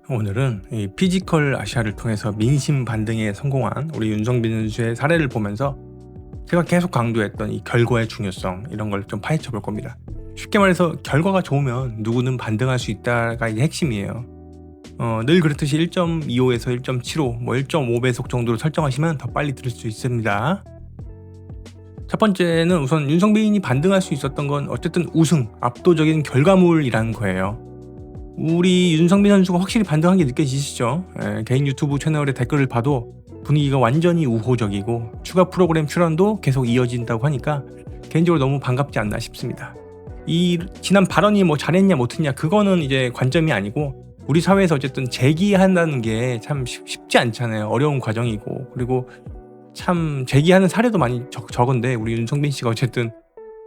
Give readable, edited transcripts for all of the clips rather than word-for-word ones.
오늘은 이 피지컬 아시아를 통해서 민심 반등에 성공한 우리 윤성빈 선수의 사례를 보면서 제가 계속 강조했던 이 결과의 중요성, 이런 걸 좀 파헤쳐 볼 겁니다. 쉽게 말해서 결과가 좋으면 누구는 반등할 수 있다가 이제 핵심이에요. 늘 그렇듯이 1.25에서 1.75, 1.5배속 정도로 설정하시면 더 빨리 들을 수 있습니다. 첫 번째는 우선 윤성빈이 반등할 수 있었던 건 어쨌든 우승, 압도적인 결과물이라는 거예요. 우리 윤성빈 선수가 확실히 반등한 게 느껴지시죠? 개인 유튜브 채널의 댓글을 봐도 분위기가 완전히 우호적이고 추가 프로그램 출연도 계속 이어진다고 하니까 개인적으로 너무 반갑지 않나 싶습니다. 이 지난 발언이 뭐 잘했냐 못했냐 그거는 이제 관점이 아니고, 우리 사회에서 어쨌든 제기한다는 게 참 쉽지 않잖아요. 어려운 과정이고, 그리고 참 제기하는 사례도 많이 적은데 우리 윤성빈 씨가 어쨌든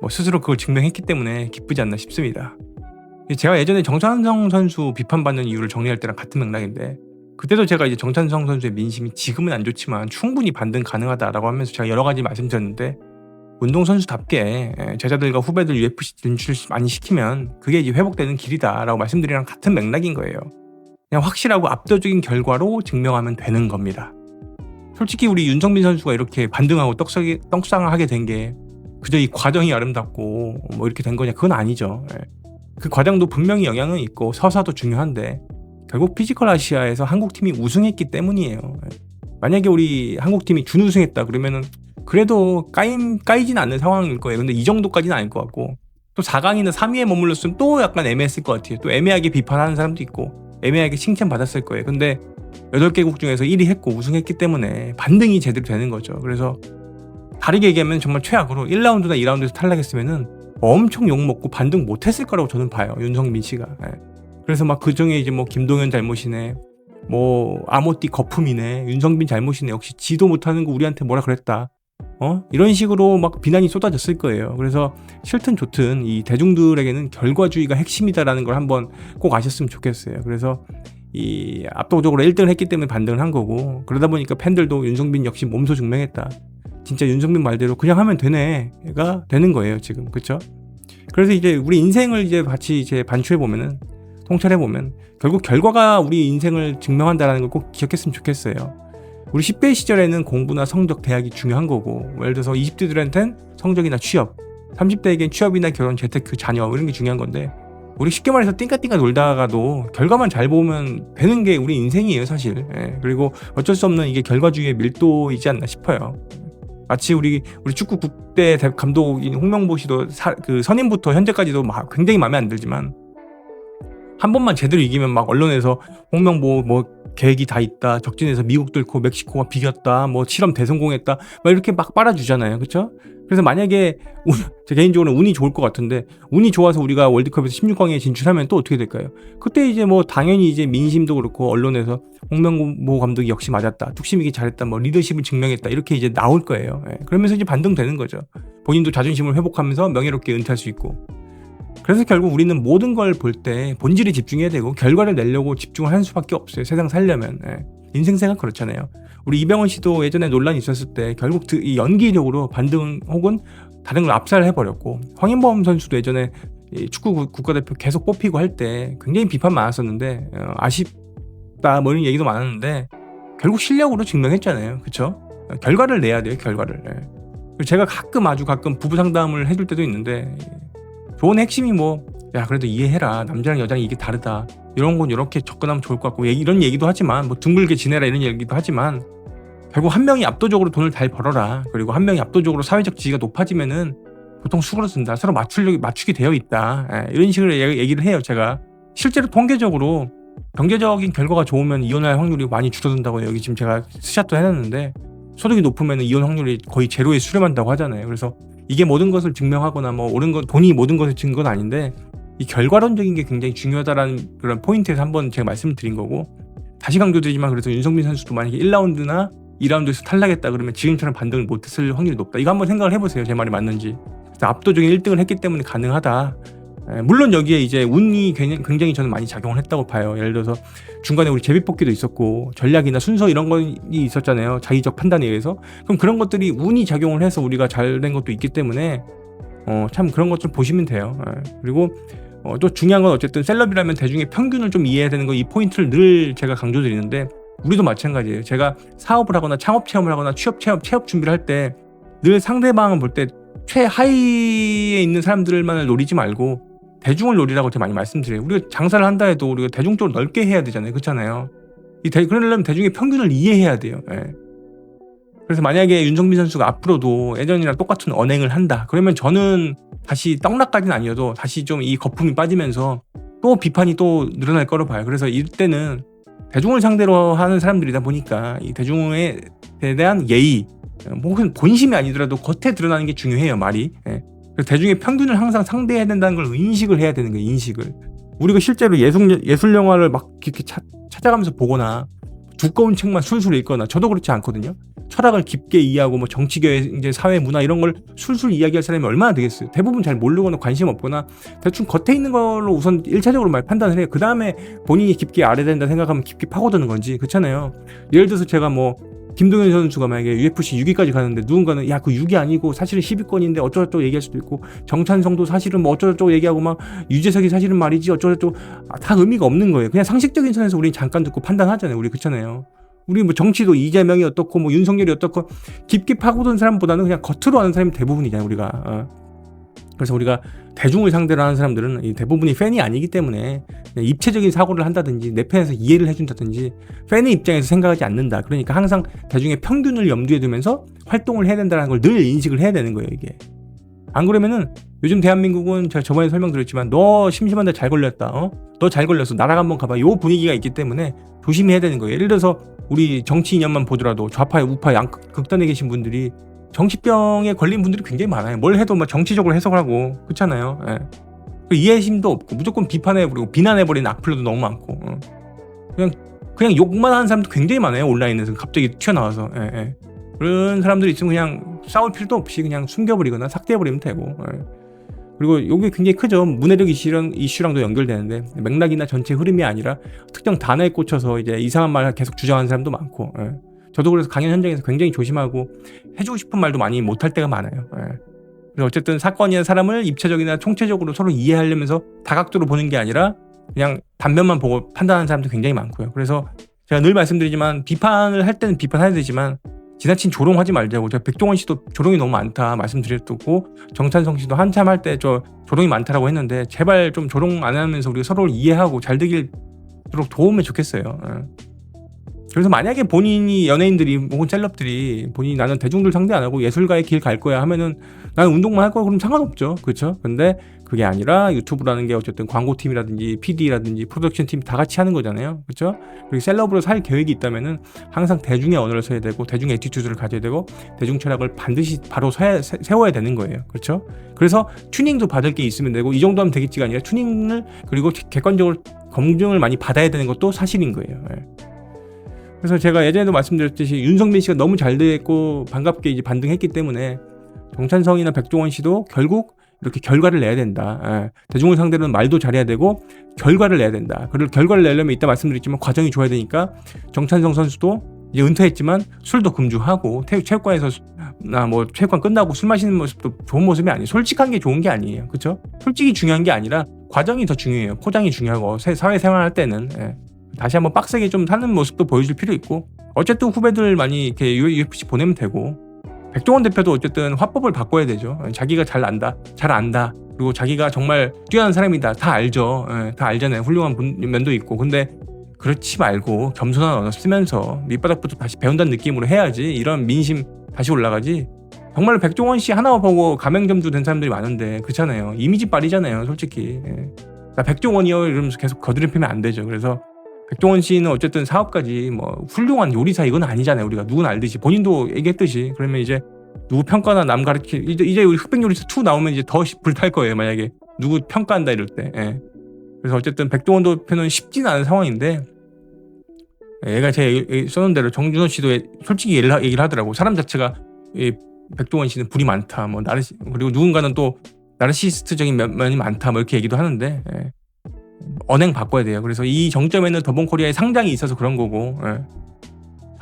뭐 스스로 그걸 증명했기 때문에 기쁘지 않나 싶습니다. 제가 예전에 정찬성 선수 비판받는 이유를 정리할 때랑 같은 맥락인데, 그때도 제가 이제 정찬성 선수의 민심이 지금은 안 좋지만 충분히 반등 가능하다라고 하면서 제가 여러 가지 말씀드렸는데, 운동선수답게 제자들과 후배들 UFC 진출 많이 시키면 그게 이제 회복되는 길이다라고 말씀드리랑 같은 맥락인 거예요. 그냥 확실하고 압도적인 결과로 증명하면 되는 겁니다. 솔직히 우리 윤성빈 선수가 이렇게 반등하고 떡상하게 된 게 그저 이 과정이 아름답고 뭐 이렇게 된 거냐, 그건 아니죠. 그 과정도 분명히 영향은 있고 서사도 중요한데, 결국 피지컬 아시아에서 한국팀이 우승했기 때문이에요. 만약에 우리 한국팀이 준우승했다 그러면은 그래도 까이진 않는 상황일 거예요. 근데 이 정도까지는 아닐 것 같고, 또 4강이나 3위에 머물렀으면 또 약간 애매했을 것 같아요. 또 애매하게 비판하는 사람도 있고 애매하게 칭찬받았을 거예요. 근데 8개국 중에서 1위 했고 우승했기 때문에 반등이 제대로 되는 거죠. 그래서 다르게 얘기하면 정말 최악으로 1라운드나 2라운드에서 탈락했으면은 엄청 욕먹고 반등 못했을 거라고 저는 봐요, 윤성빈 씨가. 그래서 막 그중에 이제 뭐 김동현 잘못이네, 뭐 아모띠 거품이네, 윤성빈 잘못이네, 역시 지도 못하는 거 우리한테 뭐라 그랬다, 이런 식으로 막 비난이 쏟아졌을 거예요. 그래서 싫든 좋든 이 대중들에게는 결과주의가 핵심이다라는 걸 한번 꼭 아셨으면 좋겠어요. 그래서 이 압도적으로 1등을 했기 때문에 반등을 한 거고, 그러다 보니까 팬들도 윤성빈 역시 몸소 증명했다, 진짜 윤성빈 말대로 그냥 하면 되네가 되는 거예요 지금. 그쵸? 그래서 이제 우리 인생을 이제 같이 이제 반추해보면은, 통찰해보면 결국 결과가 우리 인생을 증명한다는 걸 꼭 기억했으면 좋겠어요. 우리 10대 시절에는 공부나 성적, 대학이 중요한 거고, 예를 들어서 20대들한테는 성적이나 취업, 30대에겐 취업이나 결혼, 재테크, 자녀 이런 게 중요한 건데, 우리 쉽게 말해서 띵까띵까 놀다가도 결과만 잘 보면 되는 게 우리 인생이에요 사실. 그리고 어쩔 수 없는 이게 결과주의의 밀도이지 않나 싶어요. 마치 우리 축구 국대 감독인 홍명보 씨도 그 선임부터 현재까지도 굉장히 마음에 안 들지만, 한 번만 제대로 이기면 막 언론에서 홍명보 뭐 계획이 다 있다, 적진에서 미국 뚫고 멕시코가 비겼다, 뭐 실험 대성공했다, 막 이렇게 막 빨아주잖아요. 그쵸? 그래서 만약에 제 개인적으로 운이 좋을 것 같은데, 운이 좋아서 우리가 월드컵에서 16강에 진출하면 또 어떻게 될까요? 그때 이제 뭐 당연히 이제 민심도 그렇고 언론에서 홍명보 감독이 역시 맞았다, 뚝심이기 잘했다, 뭐 리더십을 증명했다, 이렇게 이제 나올 거예요. 그러면서 이제 반등되는 거죠. 본인도 자존심을 회복하면서 명예롭게 은퇴할 수 있고. 그래서 결국 우리는 모든 걸 볼 때 본질에 집중해야 되고 결과를 내려고 집중을 하는 수밖에 없어요, 세상 살려면. 인생생활 그렇잖아요. 우리 이병헌 씨도 예전에 논란이 있었을 때 결국 이 연기력으로 반등 혹은 다른 걸 압살해버렸고, 황인범 선수도 예전에 축구 국가대표 계속 뽑히고 할 때 굉장히 비판 많았었는데, 아쉽다 뭐 이런 얘기도 많았는데 결국 실력으로 증명했잖아요. 그쵸? 결과를 내야 돼요, 결과를. 그리고 제가 아주 가끔 부부 상담을 해줄 때도 있는데, 조언의 핵심이 뭐, 야 그래도 이해해라, 남자랑 여자랑 이게 다르다, 이런 건 이렇게 접근하면 좋을 것 같고, 이런 얘기도 하지만, 뭐 둥글게 지내라 이런 얘기도 하지만, 결국 한 명이 압도적으로 돈을 잘 벌어라, 그리고 한 명이 압도적으로 사회적 지위가 높아지면은 보통 수그러든다, 서로 맞추게 되어 있다, 이런 식으로 얘기를 해요. 제가 실제로 통계적으로 경제적인 결과가 좋으면 이혼할 확률이 많이 줄어든다고, 여기 지금 제가 스샷도 해놨는데, 소득이 높으면 이혼 확률이 거의 제로에 수렴한다고 하잖아요. 그래서 이게 모든 것을 증명하거나 뭐 돈이 모든 것을 증거는 아닌데, 이 결과론적인 게 굉장히 중요하다라는 그런 포인트에서 한번 제가 말씀을 드린 거고, 다시 강조드리지만, 그래서 윤성빈 선수도 만약에 1라운드나 2라운드에서 탈락했다 그러면 지금처럼 반등을 못했을 확률이 높다, 이거 한번 생각을 해보세요, 제 말이 맞는지. 그래서 압도적인 1등을 했기 때문에 가능하다. 물론 여기에 이제 운이 굉장히 저는 많이 작용을 했다고 봐요. 예를 들어서 중간에 우리 제비뽑기도 있었고 전략이나 순서 이런 거 있었잖아요, 자기적 판단에 의해서. 그럼 그런 것들이 운이 작용을 해서 우리가 잘 된 것도 있기 때문에 참 그런 것 좀 보시면 돼요. 그리고 또 중요한 건 어쨌든 셀럽이라면 대중의 평균을 좀 이해해야 되는 거, 이 포인트를 늘 제가 강조드리는데 우리도 마찬가지예요. 제가 사업을 하거나 창업 체험을 하거나 취업 준비를 할 때 늘 상대방을 볼 때 최하위에 있는 사람들만을 노리지 말고 대중을 노리라고 제가 많이 말씀드려요. 우리가 장사를 한다 해도 우리가 대중적으로 넓게 해야 되잖아요. 그렇잖아요. 그러려면 대중의 평균을 이해해야 돼요. 예. 그래서 만약에 윤성빈 선수가 앞으로도 예전이랑 똑같은 언행을 한다. 그러면 저는 다시 떡락까지는 아니어도 다시 좀 이 거품이 빠지면서 또 비판이 또 늘어날 거로 봐요. 그래서 이때는 대중을 상대로 하는 사람들이다 보니까 이 대중에 대한 예의, 혹은 본심이 아니더라도 겉에 드러나는 게 중요해요, 말이. 예. 그래서 대중의 평균을 항상 상대해야 된다는 걸 인식을 해야 되는 거예요, 인식을. 우리가 실제로 예술 영화를 막 이렇게 찾아가면서 보거나 두꺼운 책만 술술 읽거나, 저도 그렇지 않거든요. 철학을 깊게 이해하고 뭐 정치계, 이제 사회, 문화 이런 걸 술술 이야기할 사람이 얼마나 되겠어요. 대부분 잘 모르거나 관심 없거나 대충 겉에 있는 걸로 우선 1차적으로 말 판단을 해요. 그 다음에 본인이 깊게 알아야 된다 생각하면 깊게 파고드는 건지. 그렇잖아요. 예를 들어서 제가 뭐 김동현 선수가 만약에 UFC 6위까지 가는데 누군가는 야, 그 6위 아니고 사실은 10위권인데 어쩌고저쩌고 얘기할 수도 있고, 정찬성도 사실은 뭐 어쩌고저쩌고 얘기하고 막 유재석이 사실은 말이지 어쩌고저쩌고, 다 의미가 없는 거예요. 그냥 상식적인 선에서 우리 잠깐 듣고 판단하잖아요. 우리 그렇잖아요. 우리 뭐 정치도 이재명이 어떻고 뭐 윤석열이 어떻고 깊게 파고든 사람보다는 그냥 겉으로 아는 사람이 대부분이잖아요, 우리가. 그래서 우리가 대중을 상대로 하는 사람들은 대부분이 팬이 아니기 때문에 입체적인 사고를 한다든지 내 편에서 이해를 해준다든지 팬의 입장에서 생각하지 않는다. 그러니까 항상 대중의 평균을 염두에 두면서 활동을 해야 된다는 걸 늘 인식을 해야 되는 거예요, 이게. 안 그러면은 요즘 대한민국은 제가 저번에 설명드렸지만 너 심심한데 잘 걸렸다. 너 잘 걸렸어. 나랑 한번 가봐. 요 분위기가 있기 때문에 조심해야 되는 거예요. 예를 들어서 우리 정치 이념만 보더라도 좌파, 우파, 극단에 계신 분들이 정치병에 걸린 분들이 굉장히 많아요. 뭘 해도 막 정치적으로 해석을 하고, 그렇잖아요. 예. 이해심도 없고 무조건 비판해버리고 비난해버리는 악플도 너무 많고, 그냥 욕만 하는 사람도 굉장히 많아요. 온라인에서 갑자기 튀어나와서. 예. 그런 사람들이 있으면 그냥 싸울 필요도 없이 그냥 숨겨버리거나 삭제해버리면 되고. 예. 그리고 이게 굉장히 크죠. 문해력 이슈랑도 연결되는데 맥락이나 전체 흐름이 아니라 특정 단어에 꽂혀서 이제 이상한 말 계속 주장하는 사람도 많고. 예. 저도 그래서 강연 현장에서 굉장히 조심하고 해주고 싶은 말도 많이 못할 때가 많아요. 예. 그래서 어쨌든 사건이나 사람을 입체적이나 총체적으로 서로 이해하려면서 다각도로 보는 게 아니라 그냥 단면만 보고 판단하는 사람도 굉장히 많고요. 그래서 제가 늘 말씀드리지만 비판을 할 때는 비판해야 되지만 지나친 조롱하지 말자고. 제가 백종원 씨도 조롱이 너무 많다 말씀드렸고, 정찬성 씨도 한참 할 때 저 조롱이 많다라고 했는데 제발 좀 조롱 안 하면서 우리가 서로를 이해하고 잘 되도록 도우면 좋겠어요. 그래서 만약에 본인이 연예인들이 혹은 셀럽들이 본인이 나는 대중들 상대 안 하고 예술가의 길 갈 거야 하면은 나는 운동만 할 거야, 그럼 상관없죠. 그렇죠? 근데 그게 아니라 유튜브라는 게 어쨌든 광고팀이라든지 PD라든지 프로덕션 팀 다 같이 하는 거잖아요. 그렇죠? 그리고 셀럽으로 살 계획이 있다면은 항상 대중의 언어를 써야 되고 대중의 애티튜드를 가져야 되고 대중 철학을 반드시 바로 세워야 되는 거예요. 그렇죠? 그래서 튜닝도 받을 게 있으면 되고, 이 정도 하면 되겠지가 아니라 튜닝을 그리고 객관적으로 검증을 많이 받아야 되는 것도 사실인 거예요. 그래서 제가 예전에도 말씀드렸듯이 윤성빈 씨가 너무 잘 됐고 반갑게 이제 반등했기 때문에 정찬성이나 백종원 씨도 결국 이렇게 결과를 내야 된다. 대중을 상대로는 말도 잘해야 되고 결과를 내야 된다. 그리고 결과를 내려면 이따 말씀드렸지만 과정이 좋아야 되니까 정찬성 선수도 이제 은퇴했지만 술도 금주하고 체육관에서 뭐 체육관 끝나고 술 마시는 모습도 좋은 모습이 아니에요. 솔직한 게 좋은 게 아니에요. 그렇죠? 솔직히 중요한 게 아니라 과정이 더 중요해요. 포장이 중요하고 사회생활 할 때는. 다시 한번 빡세게 좀 사는 모습도 보여줄 필요 있고, 어쨌든 후배들 많이 이렇게 UFC 보내면 되고, 백종원 대표도 어쨌든 화법을 바꿔야 되죠. 자기가 잘 안다, 그리고 자기가 정말 뛰어난 사람이다, 다 알죠. 다 알잖아요. 훌륭한 면도 있고. 근데 그렇지 말고 겸손한 언어 쓰면서 밑바닥부터 다시 배운다는 느낌으로 해야지 이런 민심 다시 올라가지. 정말 백종원 씨 하나 보고 가맹점주 된 사람들이 많은데 그렇잖아요. 이미지 빨이잖아요, 솔직히. 나 백종원이요 이러면서 계속 거드립히면 안 되죠. 그래서 백종원 씨는 어쨌든 사업까지 뭐 훌륭한 요리사 이건 아니잖아요. 우리가 누구나 알듯이 본인도 얘기했듯이. 그러면 이제 누구 평가나 남 이제 우리 흑백 요리사 2 나오면 이제 더 불탈 거예요. 만약에 누구 평가한다 이럴 때. 그래서 어쨌든 백종원 대표는 쉽지는 않은 상황인데, 얘가 제가 써놓은 대로 정준원 씨도 솔직히 얘기를 하더라고. 사람 자체가 백종원 씨는 불이 많다. 뭐 그리고 누군가는 또 나르시스트적인 면이 많다. 뭐 이렇게 얘기도 하는데. 언행 바꿔야 돼요. 그래서 이 정점에는 더본코리아의 상장이 있어서 그런 거고,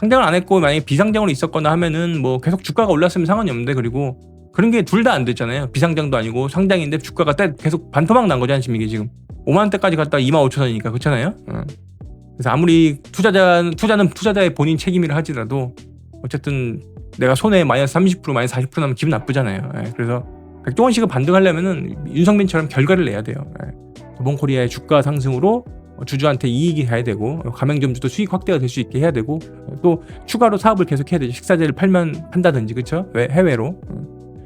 상장을 안 했고 만약에 비상장으로 있었거나 하면은 뭐 계속 주가가 올랐으면 상관이 없는데, 그리고 그런 게 둘 다 안 됐잖아요. 비상장도 아니고 상장인데 주가가 계속 반토막 난 거지 않습니까 지금. 5만 원대까지 갔다가 25,000원이니까 그렇잖아요. 그래서 아무리 투자는 투자자의 본인 책임이라 할지라도 어쨌든 내가 손해 마이너스 30% 마이너스 40% 나면 기분 나쁘잖아요. 그래서 백종원 씨가 반등하려면은 윤석빈처럼 결과를 내야 돼요. 더본코리아의 주가 상승으로 주주한테 이익이 가야 되고 가맹점주도 수익 확대가 될 수 있게 해야 되고 또 추가로 사업을 계속 해야 되죠. 식사제를 판다든지 그렇죠? 해외로.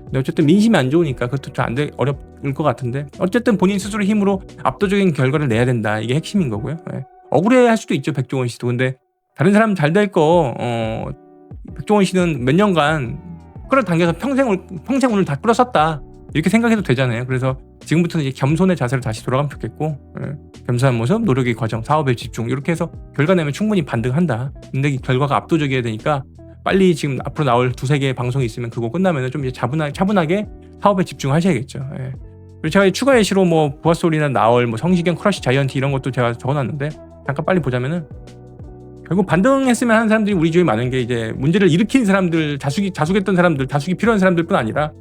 근데 어쨌든 민심이 안 좋으니까 그것도 좀 어려울 것 같은데 어쨌든 본인 스스로 힘으로 압도적인 결과를 내야 된다. 이게 핵심인 거고요. 억울해할 수도 있죠. 백종원 씨도. 근데 다른 사람 잘 될 거 백종원 씨는 몇 년간 끌어당겨서 평생 운을 다 끌었었다. 이렇게 생각해도 되잖아요. 그래서 지금부터는 이제 겸손의 자세로 다시 돌아가면 좋겠고 겸손한 모습, 노력의 과정, 사업에 집중 이렇게 해서 결과 내면 충분히 반등한다. 근데 이 결과가 압도적이어야 되니까 빨리 지금 앞으로 나올 2-3개의 방송이 있으면 그거 끝나면 좀 이제 차분하게 사업에 집중하셔야겠죠. 그리고 제가 추가 예시로 뭐 부하솔이나 나얼, 뭐 성시경, 크러쉬, 자이언티 이런 것도 제가 적어놨는데 잠깐 빨리 보자면은 결국 반등했으면 하는 사람들이 우리 주위에 많은 게 이제 문제를 일으킨 사람들, 자숙했던 사람들, 다숙이 필요한 사람들뿐 아니라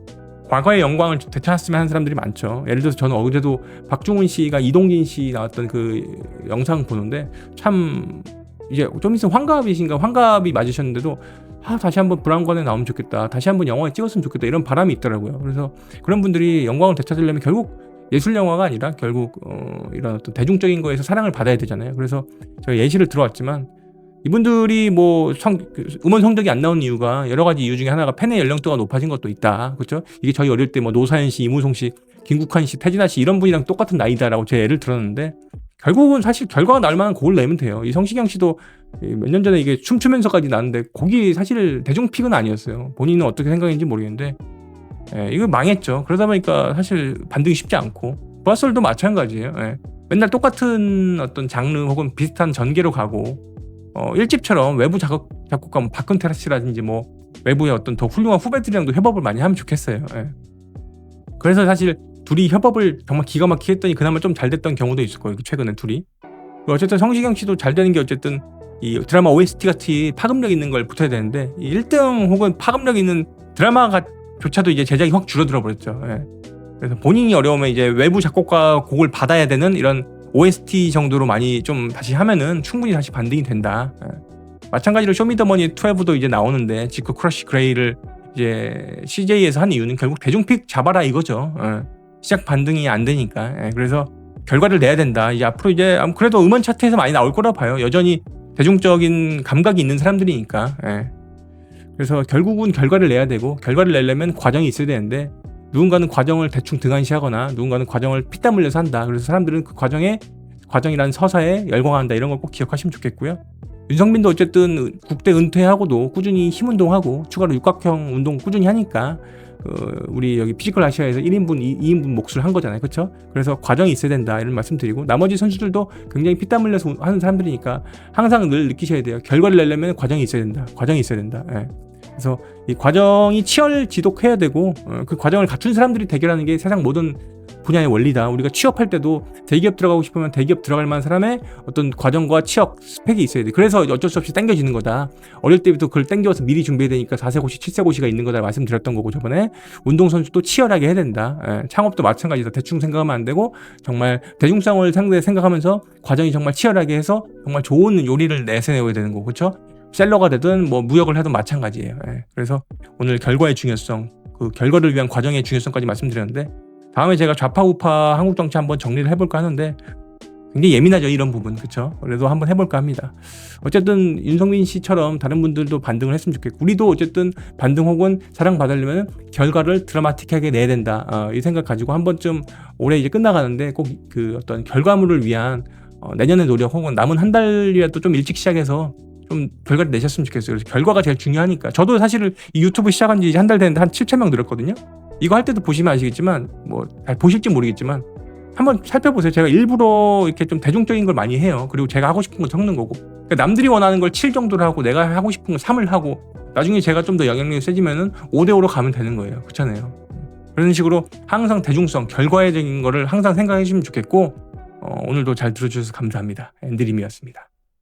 과거의 영광을 되찾았으면 하는 사람들이 많죠. 예를 들어서 저는 어제도 박중훈 씨가 이동진 씨 나왔던 그 영상 보는데 참 이제 좀 있으면 환갑이 맞으셨는데도 다시 한번 브라운관에 나오면 좋겠다. 다시 한번 영화에 찍었으면 좋겠다. 이런 바람이 있더라고요. 그래서 그런 분들이 영광을 되찾으려면 결국 예술 영화가 아니라 결국 이런 어떤 대중적인 거에서 사랑을 받아야 되잖아요. 그래서 제가 예시를 들어왔지만 이분들이 뭐 음원 성적이 안 나온 이유가 여러 가지 이유 중에 하나가 팬의 연령대가 높아진 것도 있다. 그렇죠? 이게 저희 어릴 때 뭐 노사연 씨, 이무송 씨, 김국환 씨, 태진아 씨 이런 분이랑 똑같은 나이다라고 제 예를 들었는데 결국은 사실 결과가 나올 만한 곡을 내면 돼요. 이 성시경 씨도 몇 년 전에 이게 춤추면서까지 나왔는데 곡이 사실 대중픽은 아니었어요. 본인은 어떻게 생각했는지 모르겠는데 이거 망했죠. 그러다 보니까 사실 반등이 쉽지 않고 부하솔도 마찬가지예요. 맨날 똑같은 어떤 장르 혹은 비슷한 전개로 가고 1집처럼 외부 작곡가 뭐 박근태 씨라든지 뭐 외부의 어떤 더 훌륭한 후배들이랑도 협업을 많이 하면 좋겠어요. 그래서 사실 둘이 협업을 정말 기가 막히게 했더니 그나마 좀 잘 됐던 경우도 있을 거예요. 최근에 둘이. 어쨌든 성시경 씨도 잘 되는 게 어쨌든 이 드라마 OST 같이 파급력 있는 걸 붙어야 되는데 1등 혹은 파급력 있는 드라마가 조차도 이제 제작이 확 줄어들어 버렸죠. 그래서 본인이 어려우면 이제 외부 작곡가 곡을 받아야 되는 이런 OST 정도로 많이 좀 다시 하면은 충분히 다시 반등이 된다. 마찬가지로 쇼미더머니 12도 이제 나오는데 지크 크러쉬 그레이를 이제 CJ에서 한 이유는 결국 대중픽 잡아라 이거죠. 시작 반등이 안 되니까. 그래서 결과를 내야 된다. 이제 앞으로 이제 그래도 음원 차트에서 많이 나올 거라 봐요. 여전히 대중적인 감각이 있는 사람들이니까. 그래서 결국은 결과를 내야 되고 결과를 내려면 과정이 있어야 되는데 누군가는 과정을 대충 등한시하거나 누군가는 과정을 피땀 흘려서 한다. 그래서 사람들은 그 과정이라는 서사에 열광한다. 이런 걸 꼭 기억하시면 좋겠고요. 윤석빈도 어쨌든 국대 은퇴하고도 꾸준히 힘 운동하고 추가로 육각형 운동 꾸준히 하니까 우리 여기 피지컬 아시아에서 1인분, 2인분 몫을 한 거잖아요. 그렇죠? 그래서 과정이 있어야 된다. 이런 말씀 드리고 나머지 선수들도 굉장히 피땀 흘려서 하는 사람들이니까 항상 늘 느끼셔야 돼요. 결과를 내려면 과정이 있어야 된다. 과정이 있어야 된다. 그래서 이 과정이 지독해야 되고 그 과정을 갖춘 사람들이 대결하는 게 세상 모든 분야의 원리다. 우리가 취업할 때도 대기업 들어가고 싶으면 대기업 들어갈 만한 사람의 어떤 과정과 취업 스펙이 있어야 돼. 그래서 어쩔 수 없이 당겨지는 거다. 어릴 때부터 그걸 당겨서 미리 준비해야 되니까 4세 고시, 7세 고시가 있는 거다 말씀드렸던 거고 저번에 운동선수도 치열하게 해야 된다. 창업도 마찬가지다. 대충 생각하면 안 되고 정말 대중성을 생각하면서 과정이 정말 치열하게 해서 정말 좋은 요리를 내세워야 되는 거고 그렇죠? 셀러가 되든 뭐 무역을 해도 마찬가지예요. 그래서 오늘 결과의 중요성, 그 결과를 위한 과정의 중요성까지 말씀드렸는데 다음에 제가 좌파 우파 한국 정치 한번 정리를 해볼까 하는데 굉장히 예민하죠 이런 부분 그렇죠? 그래도 한번 해볼까 합니다. 어쨌든 윤석빈 씨처럼 다른 분들도 반등을 했으면 좋겠고 우리도 어쨌든 반등 혹은 사랑받으려면 결과를 드라마틱하게 내야 된다 이 생각 가지고 한 번쯤 올해 이제 끝나가는데 꼭 그 어떤 결과물을 위한 내년의 노력 혹은 남은 한 달이라도 좀 일찍 시작해서 좀 결과를 내셨으면 좋겠어요. 그래서 결과가 제일 중요하니까. 저도 사실 이 유튜브 시작한 지 이제 한 달 됐는데 한 7,000명 늘었거든요. 이거 할 때도 보시면 아시겠지만 뭐 잘 보실지 모르겠지만 한번 살펴보세요. 제가 일부러 이렇게 좀 대중적인 걸 많이 해요. 그리고 제가 하고 싶은 걸 적는 거고 그러니까 남들이 원하는 걸 7 정도로 하고 내가 하고 싶은 걸 3을 하고 나중에 제가 좀 더 영향력이 세지면은 5대5로 가면 되는 거예요. 그렇잖아요. 그런 식으로 항상 대중성, 결과적인 거를 항상 생각해 주시면 좋겠고 오늘도 잘 들어주셔서 감사합니다. 앤드림이었습니다.